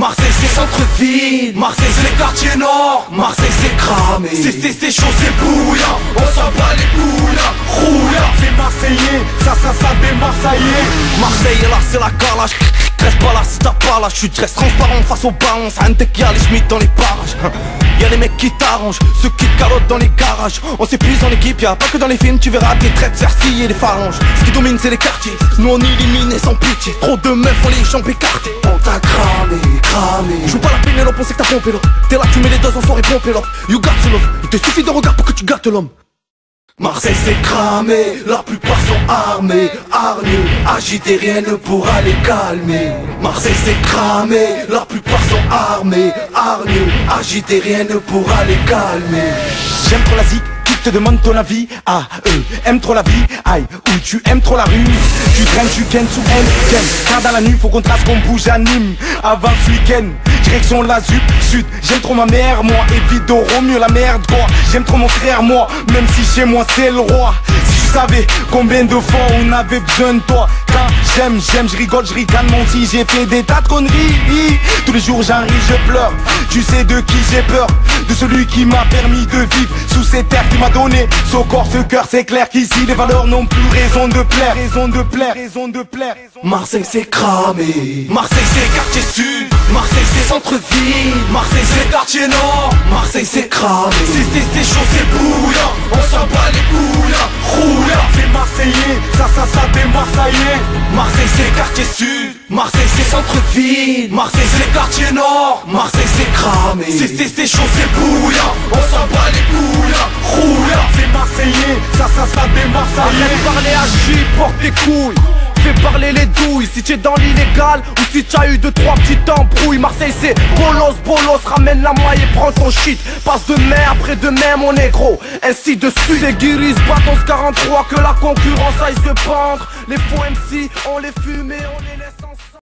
Marseille c'est centre-ville, Marseille c'est les quartiers nord, Marseille c'est cramé, c'est chaud, c'est bouillant, on s'en bat les couilles, rouillant. C'est Marseillais, ça des Marseillais. Marseille là c'est la calage, reste pas là si t'as pas là, j'suis très transparent face au ballon, ça un qu'il y a les schmitts dans les parages. Y'a les mecs qui t'arrangent, ceux qui te calotent dans les garages. On s'épuise en équipe, y'a pas que dans les films, tu verras des traits de Cersei et des phalanges. Ce qui domine c'est les quartiers, nous on élimine et sans pitié. Trop de meufs, on les jambes écartées. On t'a cramé. Joue pas la Pénélope, on sait que t'as pompé l'homme. T'es là, tu mets les deux en soirée, pompé l'homme. You got to love, il te suffit de regard pour que tu gâtes l'homme. Marseille c'est cramé, la plupart sont armés, hargneux, agités, rien ne pourra les calmer. Marseille c'est cramé, la plupart sont armés, hargneux, agités, rien ne pourra les calmer. J'aime trop la zik, qui te demande ton avis. Ah, aime trop la vie, aïe, ou tu aimes trop la rue. Tu traînes, tu kennes sous elle, ken. Car dans la nuit, faut qu'on trace qu'on bouge à Nîmes. Avant ce week-end, direction la sud. J'aime trop ma mère, moi, évite au mieux la merde, quoi. J'aime trop mon frère, moi, même si chez moi c'est le roi. Si tu savais combien de fois on avait besoin de toi. Quand j'aime, je rigole, je ricane, mon si j'ai fait des tas de conneries. Tous les jours j'en ris, je pleure. Tu sais de qui j'ai peur? De celui qui m'a permis de vivre sous ces terres, qui m'a donné ce corps, ce cœur. C'est clair qu'ici les valeurs n'ont plus raison de plaire. Marseille c'est cramé, Marseille c'est quartier sud, Marseille c'est centre-ville, Marseille c'est quartier nord, Marseille c'est cramé, c'est chaud, c'est bouillant, on s'en bat les couilles, rouillant. C'est Marseillais, ça des Marseillais. Marseille c'est quartier sud, Marseille c'est centre-ville, Marseille c'est quartier nord, Marseille c'est cramé, c'est chaud, c'est bouillant, on s'en bat les couilles, rouillant. C'est Marseillais, ça des Marseillais. Arrête de parler à J, porte tes couilles. Fais parler les douilles, si t'es dans l'illégal ou si t'as eu 2-3 petites embrouilles. Marseille c'est bolos, ramène la maille et prends ton shit. Passe de mai après demain mon négro, ainsi de suite. Les guiris battent 11-43, que la concurrence aille se pendre. Les faux MC, on les fume et on les laisse.